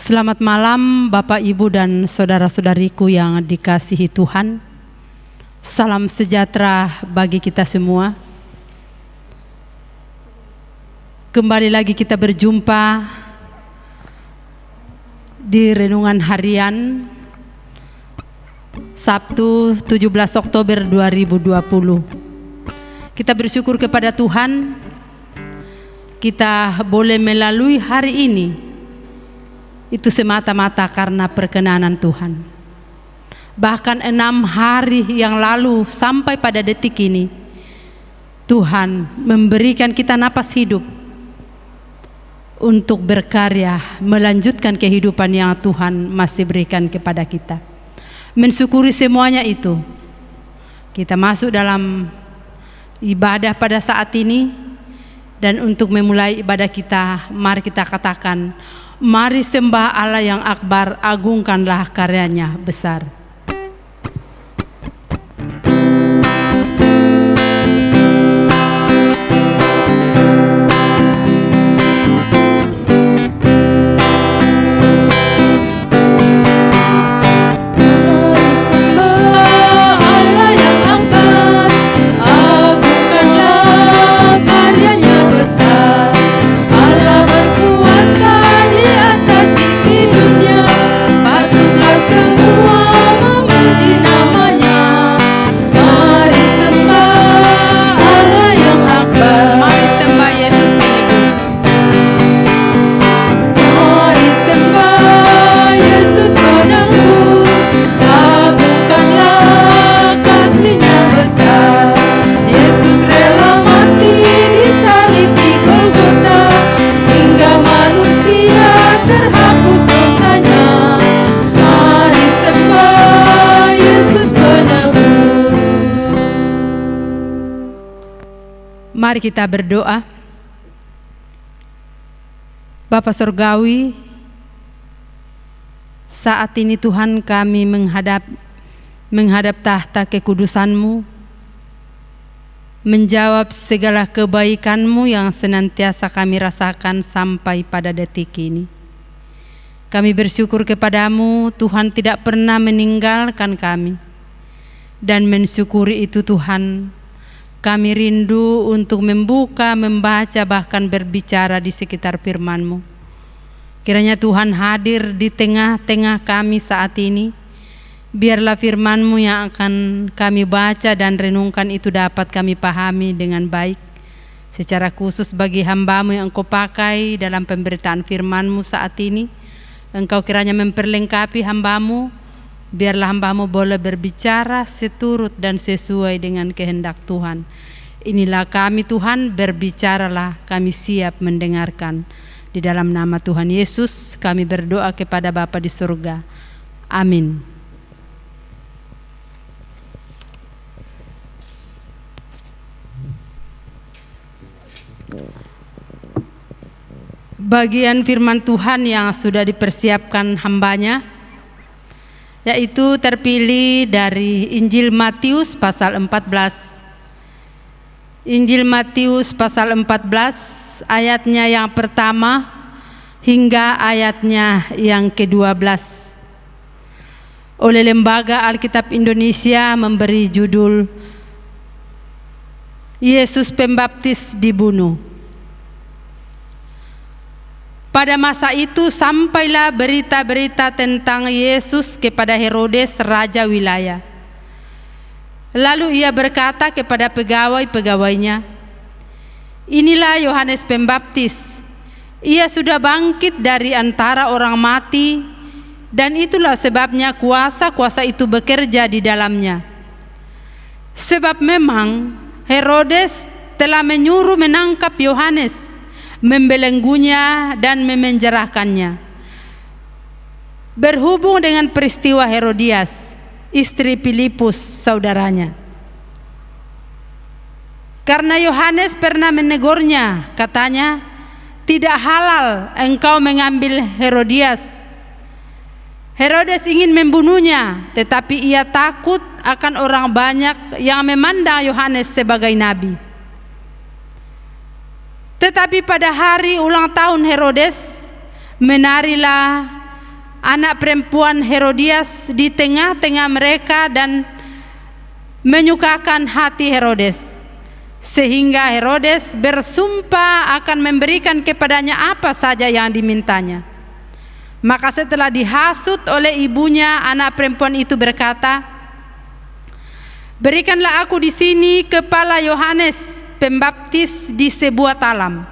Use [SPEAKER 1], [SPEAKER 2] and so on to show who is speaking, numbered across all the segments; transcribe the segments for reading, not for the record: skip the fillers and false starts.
[SPEAKER 1] Selamat malam Bapak, Ibu, dan saudara-saudariku yang dikasihi Tuhan. Salam sejahtera bagi kita semua. Kembali lagi kita berjumpa di Renungan Harian Sabtu 17 Oktober 2020. Kita bersyukur kepada Tuhan, kita boleh melalui hari ini itu semata-mata karena perkenanan Tuhan. Bahkan 6 hari yang lalu sampai pada detik ini, Tuhan memberikan kita napas hidup untuk berkarya, melanjutkan kehidupan yang Tuhan masih berikan kepada kita. Mensyukuri semuanya itu, kita masuk dalam ibadah pada saat ini. Dan untuk memulai ibadah kita, mari kita katakan, mari sembah Allah yang akbar, agungkanlah karyanya besar. Mari kita berdoa. Bapa Surgawi, saat ini Tuhan kami menghadap tahta kekudusan-Mu, menjawab segala kebaikan-Mu yang senantiasa kami rasakan sampai pada detik ini. Kami bersyukur kepadamu, Tuhan tidak pernah meninggalkan kami. Dan mensyukuri itu Tuhan, kami rindu untuk membuka, membaca, bahkan berbicara di sekitar firman-Mu. Kiranya Tuhan hadir di tengah-tengah kami saat ini. Biarlah firman-Mu yang akan kami baca dan renungkan itu dapat kami pahami dengan baik. Secara khusus bagi hamba-Mu yang Engkau pakai dalam pemberitaan firman-Mu saat ini, Engkau kiranya memperlengkapi hamba-Mu. Biarlah hamba-Mu boleh berbicara seturut dan sesuai dengan kehendak Tuhan. Inilah kami Tuhan, berbicaralah, kami siap mendengarkan. Di dalam nama Tuhan Yesus kami berdoa kepada Bapa di surga. Amin. Bagian firman Tuhan yang sudah dipersiapkan hambanya, yaitu terpilih dari Injil Matius pasal 14. Injil Matius pasal 14 ayatnya yang pertama hingga ayatnya yang ke-12. Oleh Lembaga Alkitab Indonesia memberi judul Yesus Pembaptis dibunuh. Pada masa itu sampailah berita-berita tentang Yesus kepada Herodes raja wilayah. Lalu ia berkata kepada pegawai-pegawainya, "Inilah Yohanes Pembaptis. Ia sudah bangkit dari antara orang mati, dan itulah sebabnya kuasa-kuasa itu bekerja di dalamnya. Sebab memang Herodes telah menyuruh menangkap Yohanes, membelenggunya dan memenjarakannya. Berhubung dengan peristiwa Herodias, istri Filipus saudaranya. Karena Yohanes pernah menegurnya, katanya, tidak halal engkau mengambil Herodias. Herodes ingin membunuhnya, tetapi ia takut akan orang banyak yang memandang Yohanes sebagai nabi. Tetapi pada hari ulang tahun Herodes, menarilah anak perempuan Herodias di tengah-tengah mereka dan menyukakan hati Herodes, sehingga Herodes bersumpah akan memberikan kepadanya apa saja yang dimintanya. Maka setelah dihasut oleh ibunya, anak perempuan itu berkata, "Berikanlah aku di sini kepala Yohanes Pembaptis di sebuah talam."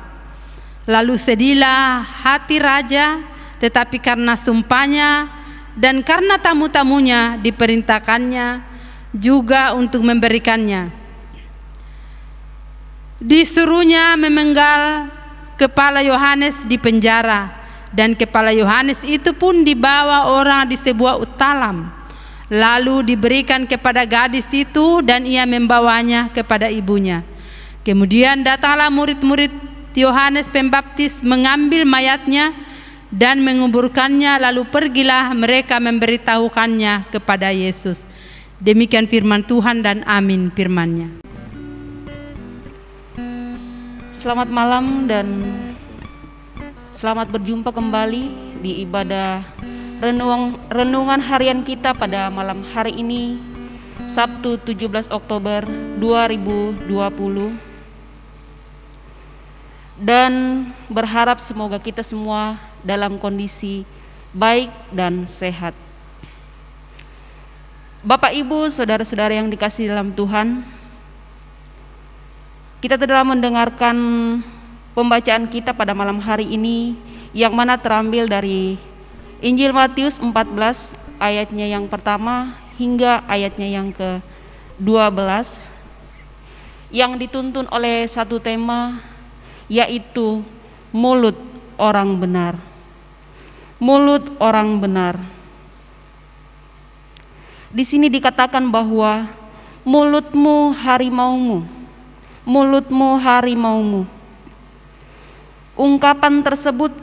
[SPEAKER 1] Lalu sedihlah hati raja, tetapi karena sumpahnya dan karena tamu-tamunya diperintahkannya juga untuk memberikannya. Disuruhnya memenggal kepala Yohanes di penjara, dan kepala Yohanes itu pun dibawa orang di sebuah talam, lalu diberikan kepada gadis itu dan ia membawanya kepada ibunya. Kemudian datanglah murid-murid Yohanes Pembaptis mengambil mayatnya dan menguburkannya, lalu pergilah mereka memberitahukannya kepada Yesus. Demikian firman Tuhan, dan amin firman-Nya.
[SPEAKER 2] Selamat malam dan selamat berjumpa kembali di ibadah renungan harian kita pada malam hari ini, Sabtu 17 Oktober 2020. Dan berharap semoga kita semua dalam kondisi baik dan sehat. Bapak, Ibu, saudara-saudara yang dikasihi dalam Tuhan, kita telah mendengarkan pembacaan kita pada malam hari ini, yang mana terambil dari Injil Matius 14 ayatnya yang pertama hingga ayatnya yang ke-12, yang dituntun oleh satu tema, yaitu mulut orang benar. Mulut orang benar. Di sini dikatakan bahwa mulutmu harimaumu, mulutmu harimaumu. Ungkapan tersebut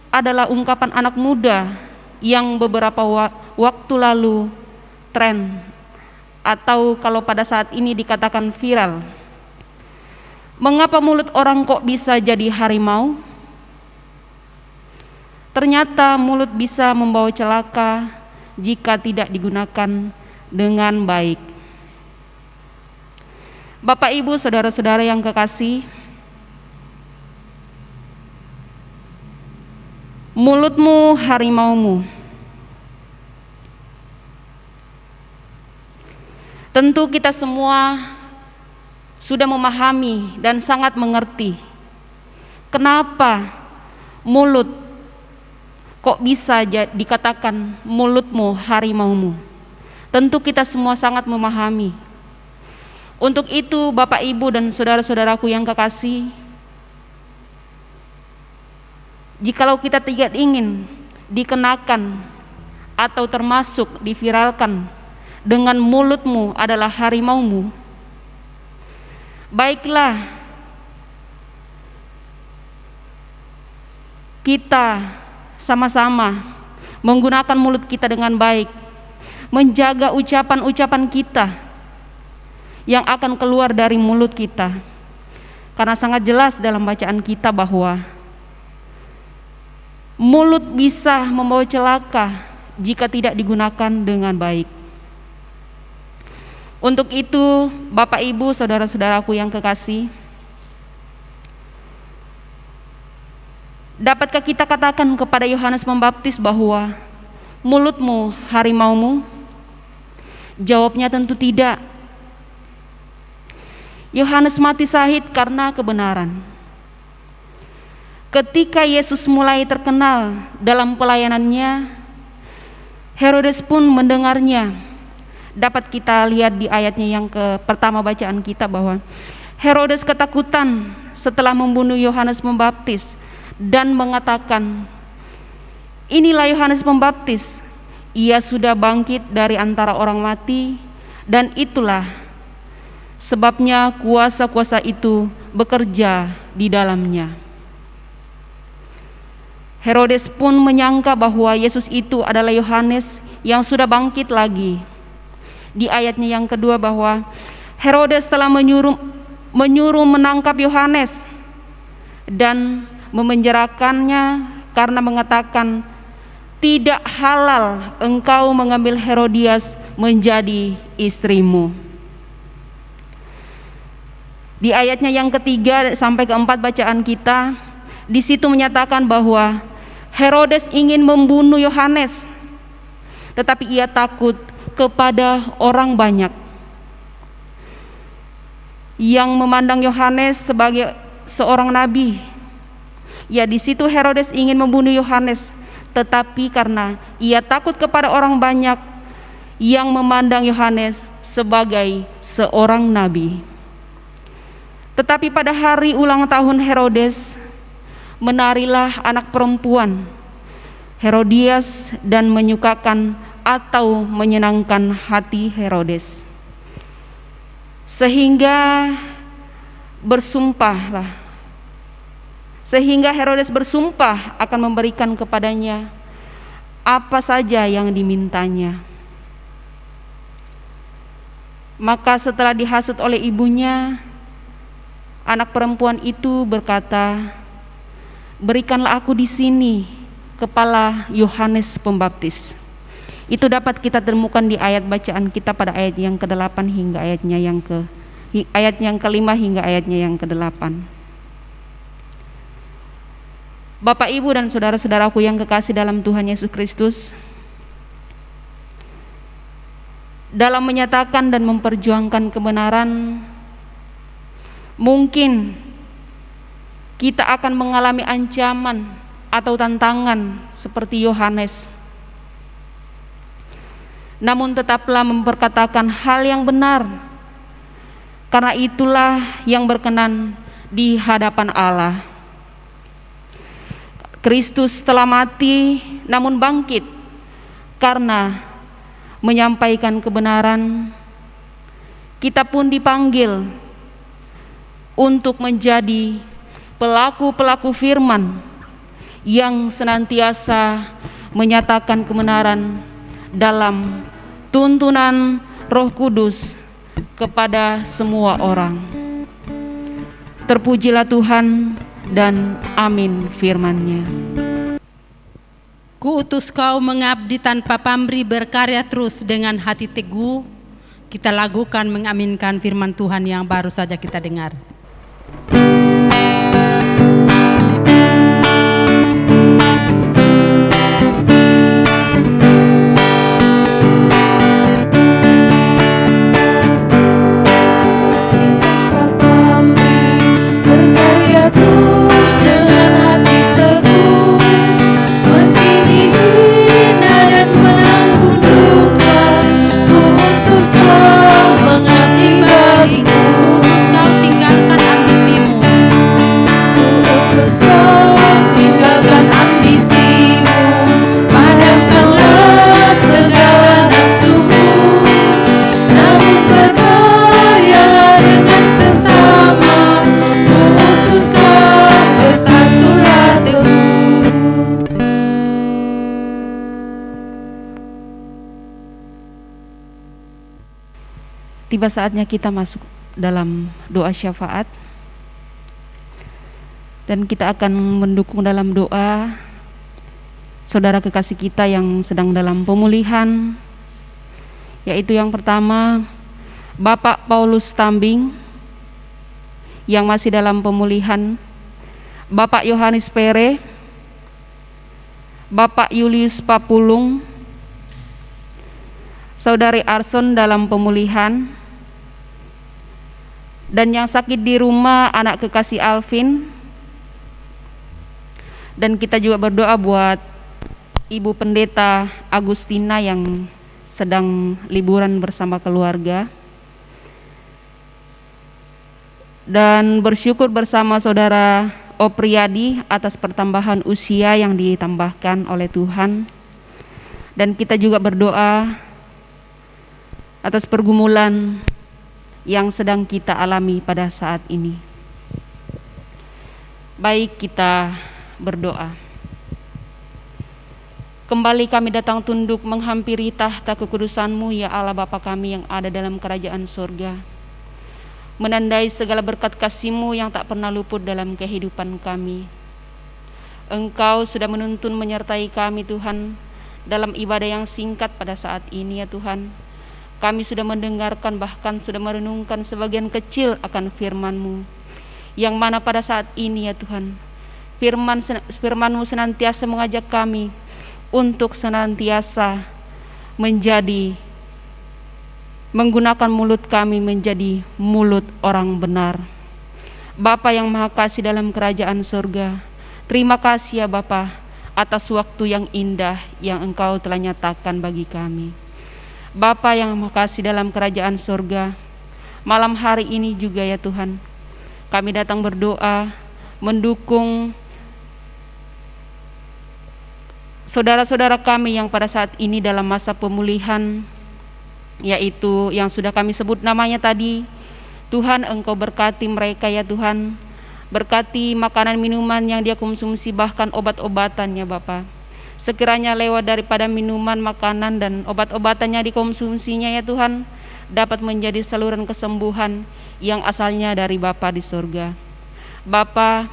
[SPEAKER 2] adalah ungkapan anak muda yang beberapa waktu lalu tren, atau kalau pada saat ini dikatakan viral. Mengapa mulut orang kok bisa jadi harimau? Ternyata mulut bisa membawa celaka jika tidak digunakan dengan baik. Bapak, Ibu, saudara-saudara yang kekasih, mulutmu harimaumu. Tentu kita semua sudah memahami dan sangat mengerti kenapa mulut kok bisa dikatakan mulutmu harimaumu. Tentu kita semua sangat memahami. Untuk itu, Bapak, Ibu, dan saudara-saudaraku yang kekasih, jikalau kita tidak ingin dikenakan atau termasuk diviralkan dengan mulutmu adalah harimaumu, baiklah kita sama-sama menggunakan mulut kita dengan baik, menjaga ucapan-ucapan kita yang akan keluar dari mulut kita. Karena sangat jelas dalam bacaan kita bahwa mulut bisa membawa celaka jika tidak digunakan dengan baik. Untuk itu, Bapak, Ibu, saudara-saudaraku yang kekasih, dapatkah kita katakan kepada Yohanes Pembaptis bahwa mulutmu harimaumu? Jawabnya tentu tidak. Yohanes mati syahid karena kebenaran. Ketika Yesus mulai terkenal dalam pelayanannya, Herodes pun mendengarnya. Dapat kita lihat di ayatnya yang pertama bacaan kita bahwa Herodes ketakutan setelah membunuh Yohanes Pembaptis dan mengatakan, "Inilah Yohanes Pembaptis, ia sudah bangkit dari antara orang mati, dan itulah sebabnya kuasa-kuasa itu bekerja di dalamnya." Herodes pun menyangka bahwa Yesus itu adalah Yohanes yang sudah bangkit lagi. Di ayatnya yang kedua bahwa Herodes telah menyuruh menangkap Yohanes dan memenjarakannya karena mengatakan tidak halal engkau mengambil Herodias menjadi istrimu. Di ayatnya yang ketiga sampai keempat bacaan kita, di situ menyatakan bahwa Herodes ingin membunuh Yohanes, tetapi ia takut kepada orang banyak yang memandang Yohanes sebagai seorang nabi. Ya, di situ Herodes ingin membunuh Yohanes, tetapi karena ia takut kepada orang banyak yang memandang Yohanes sebagai seorang nabi. Tetapi pada hari ulang tahun Herodes, menarilah anak perempuan Herodias dan menyukakan atau menyenangkan hati Herodes, sehingga Herodes bersumpah akan memberikan kepadanya apa saja yang dimintanya. Maka setelah dihasut oleh ibunya, anak perempuan itu berkata, "Berikanlah aku di sini kepala Yohanes Pembaptis." Itu dapat kita temukan di ayat bacaan kita pada ayat yang ke-8 hingga ayat yang ke-5 hingga ayatnya yang ke-8. Bapak, Ibu, dan saudara-saudaraku yang kekasih dalam Tuhan Yesus Kristus, dalam menyatakan dan memperjuangkan kebenaran, mungkin kita akan mengalami ancaman atau tantangan seperti Yohanes. Namun tetaplah memperkatakan hal yang benar, karena itulah yang berkenan di hadapan Allah. Kristus telah mati namun bangkit karena menyampaikan kebenaran. Kita pun dipanggil untuk menjadi pelaku-pelaku firman yang senantiasa menyatakan kebenaran dalam tuntunan Roh Kudus kepada semua orang. Terpujilah Tuhan dan amin firman-Nya.
[SPEAKER 1] Kuutus kau mengabdi tanpa pamrih, berkarya terus dengan hati teguh. Kita lakukan mengaminkan firman Tuhan yang baru saja kita dengar.
[SPEAKER 2] Tiba saatnya kita masuk dalam doa syafaat, dan kita akan mendukung dalam doa saudara kekasih kita yang sedang dalam pemulihan, yaitu yang pertama Bapak Paulus Tambing yang masih dalam pemulihan, Bapak Yohanes Pere, Bapak Julius Papulung, Saudari Arson dalam pemulihan, dan yang sakit di rumah anak kekasih Alvin. Dan kita juga berdoa buat Ibu Pendeta Agustina yang sedang liburan bersama keluarga. Dan bersyukur bersama Saudara Opriyadi atas pertambahan usia yang ditambahkan oleh Tuhan. Dan kita juga berdoa atas pergumulan yang sedang kita alami pada saat ini. Baik, kita berdoa. Kembali kami datang tunduk menghampiri tahta kekudusan-Mu, ya Allah Bapa kami yang ada dalam kerajaan surga, menandai segala berkat kasih-Mu yang tak pernah luput dalam kehidupan kami. Engkau sudah menuntun menyertai kami Tuhan dalam ibadah yang singkat pada saat ini ya Tuhan. Kami sudah mendengarkan, bahkan sudah merenungkan sebagian kecil akan firman-Mu, yang mana pada saat ini ya Tuhan, firman-Mu senantiasa mengajak kami untuk senantiasa menggunakan mulut kami menjadi mulut orang benar. Bapa yang Maha Kasih dalam kerajaan surga, terima kasih ya Bapa atas waktu yang indah yang Engkau telah nyatakan bagi kami. Bapa yang Maha Kasih dalam kerajaan surga, malam hari ini juga ya Tuhan, kami datang berdoa mendukung saudara-saudara kami yang pada saat ini dalam masa pemulihan, yaitu yang sudah kami sebut namanya tadi. Tuhan, Engkau berkati mereka ya Tuhan, berkati makanan minuman yang dia konsumsi, bahkan obat-obatannya Bapa. Sekiranya lewat daripada minuman, makanan, dan obat-obatannya dikonsumsinya ya Tuhan, dapat menjadi saluran kesembuhan yang asalnya dari Bapa di surga. Bapa,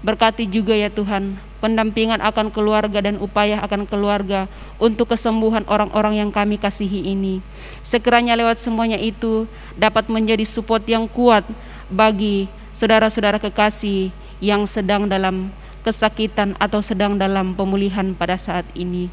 [SPEAKER 2] berkati juga ya Tuhan pendampingan akan keluarga dan upaya akan keluarga untuk kesembuhan orang-orang yang kami kasihi ini. Sekiranya lewat semuanya itu dapat menjadi support yang kuat bagi saudara-saudara kekasih yang sedang dalam kesakitan atau sedang dalam pemulihan pada saat ini.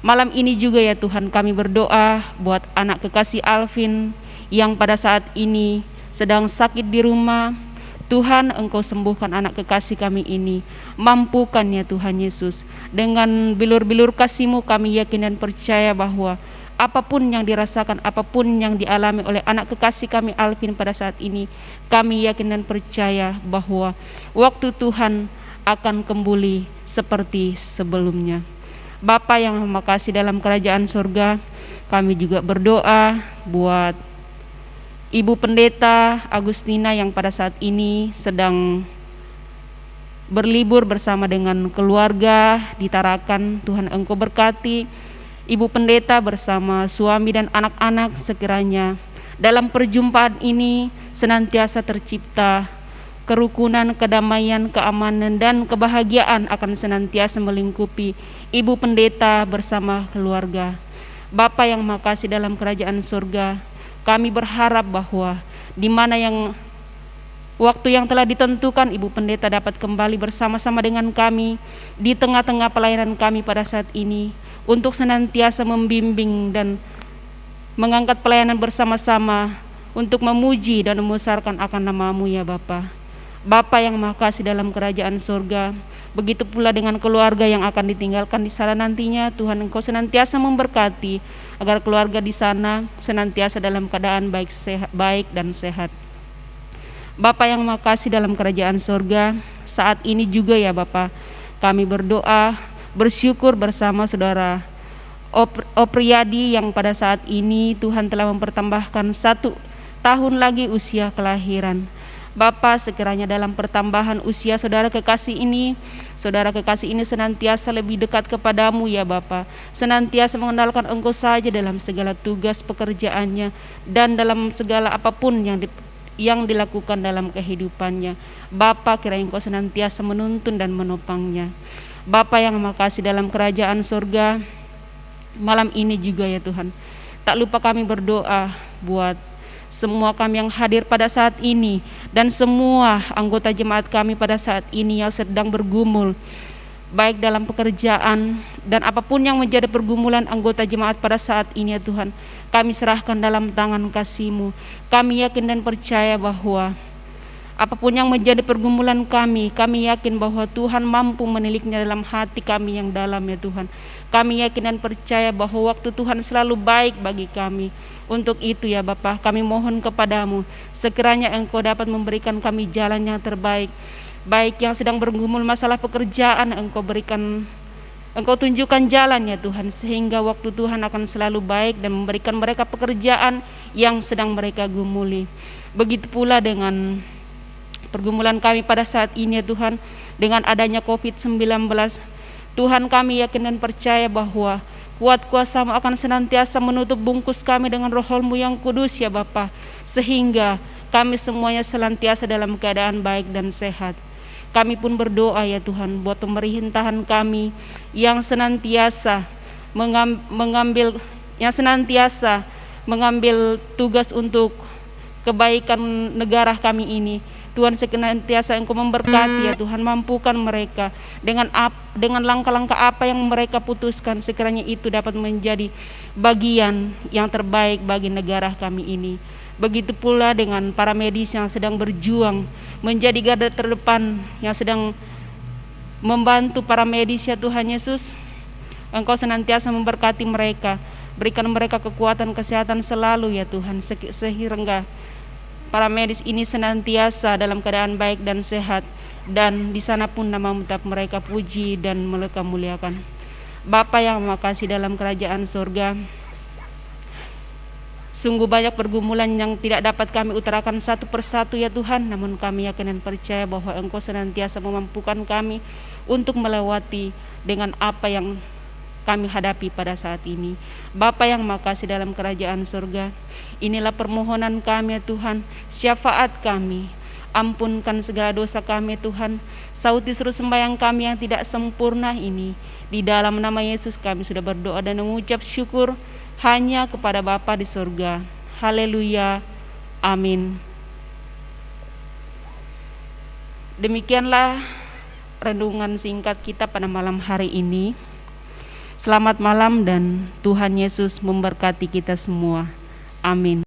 [SPEAKER 2] Malam ini juga ya Tuhan, kami berdoa buat anak kekasih Alvin yang pada saat ini sedang sakit di rumah. Tuhan, Engkau sembuhkan anak kekasih kami ini. Mampukan ya Tuhan Yesus. Dengan bilur-bilur kasih-Mu kami yakin dan percaya bahwa apapun yang dirasakan, apapun yang dialami oleh anak kekasih kami Alvin pada saat ini, kami yakin dan percaya bahwa waktu Tuhan akan kembali seperti sebelumnya. Bapa yang Maha Kasih dalam kerajaan surga, kami juga berdoa buat Ibu Pendeta Agustina yang pada saat ini sedang berlibur bersama dengan keluarga di Tarakan. Tuhan, Engkau berkati Ibu Pendeta bersama suami dan anak-anak, sekiranya dalam perjumpaan ini senantiasa tercipta kerukunan, kedamaian, keamanan, dan kebahagiaan akan senantiasa melingkupi Ibu Pendeta bersama keluarga. Bapa yang Maha Kasih dalam kerajaan surga, kami berharap bahwa di mana yang waktu yang telah ditentukan, Ibu Pendeta dapat kembali bersama-sama dengan kami di tengah-tengah pelayanan kami pada saat ini, untuk senantiasa membimbing dan mengangkat pelayanan bersama-sama untuk memuji dan membesarkan akan nama-Mu ya Bapa. Bapa yang Maha Kasih dalam kerajaan surga, begitu pula dengan keluarga yang akan ditinggalkan di sana nantinya. Tuhan, Engkau senantiasa memberkati agar keluarga di sana senantiasa dalam keadaan baik dan sehat. Bapa yang Maha Kasih dalam kerajaan surga, saat ini juga ya Bapa, kami berdoa bersyukur bersama saudara Opriyadi yang pada saat ini Tuhan telah mempertambahkan 1 tahun lagi usia kelahiran. Bapa, sekiranya dalam pertambahan usia saudara kekasih ini senantiasa lebih dekat kepadamu ya Bapa, senantiasa mengenalkan Engkau saja dalam segala tugas pekerjaannya dan dalam segala apapun yang dilakukan dalam kehidupannya. Bapa, kiranya Engkau senantiasa menuntun dan menopangnya. Bapa yang Maha Kasih dalam kerajaan surga, malam ini juga ya Tuhan, tak lupa kami berdoa buat semua kami yang hadir pada saat ini dan semua anggota jemaat kami pada saat ini yang sedang bergumul baik dalam pekerjaan dan apapun yang menjadi pergumulan anggota jemaat pada saat ini ya Tuhan, kami serahkan dalam tangan kasih-Mu. Kami yakin dan percaya bahwa apapun yang menjadi pergumulan kami yakin bahwa Tuhan mampu meniliknya dalam hati kami yang dalam ya Tuhan. Kami yakin dan percaya bahwa waktu Tuhan selalu baik bagi kami. Untuk itu ya Bapa, kami mohon kepadamu, sekiranya Engkau dapat memberikan kami jalan yang terbaik. Baik yang sedang bergumul masalah pekerjaan, Engkau tunjukkan jalan ya Tuhan, sehingga waktu Tuhan akan selalu baik dan memberikan mereka pekerjaan yang sedang mereka gumuli. Begitu pula dengan pergumulan kami pada saat ini ya Tuhan, dengan adanya COVID-19, Tuhan, kami yakin dan percaya bahwa kuat kuasa-Mu akan senantiasa menutup bungkus kami dengan Roh-Mu yang kudus ya Bapa, sehingga kami semuanya senantiasa dalam keadaan baik dan sehat. Kami pun berdoa ya Tuhan buat pemerintahan kami yang senantiasa mengambil yang senantiasa mengambil tugas untuk kebaikan negara kami ini. Tuhan, senantiasa Engkau memberkati ya Tuhan, mampukan mereka dengan langkah-langkah apa yang mereka putuskan, sekiranya itu dapat menjadi bagian yang terbaik bagi negara kami ini. Begitu pula dengan para medis yang sedang berjuang menjadi garda terdepan, yang sedang membantu para medis ya Tuhan Yesus. Engkau senantiasa memberkati mereka, berikan mereka kekuatan kesehatan selalu ya Tuhan, sehingga para medis ini senantiasa dalam keadaan baik dan sehat, dan di sana pun nama-Mu tetap mereka puji dan mereka muliakan. Bapa yang Maha Kasih dalam kerajaan surga, sungguh banyak pergumulan yang tidak dapat kami utarakan satu persatu ya Tuhan, namun kami yakin dan percaya bahwa Engkau senantiasa memampukan kami untuk melewati dengan apa yang kami hadapi pada saat ini. Bapa yang Maha Kasih dalam kerajaan surga, inilah permohonan kami ya Tuhan, syafaat kami, ampunkan segala dosa kami Tuhan, sauti seru sembahyang kami yang tidak sempurna ini. Di dalam nama Yesus kami sudah berdoa dan mengucap syukur hanya kepada Bapa di surga. Haleluya, amin. Demikianlah renungan singkat kita pada malam hari ini. Selamat malam dan Tuhan Yesus memberkati kita semua. Amin.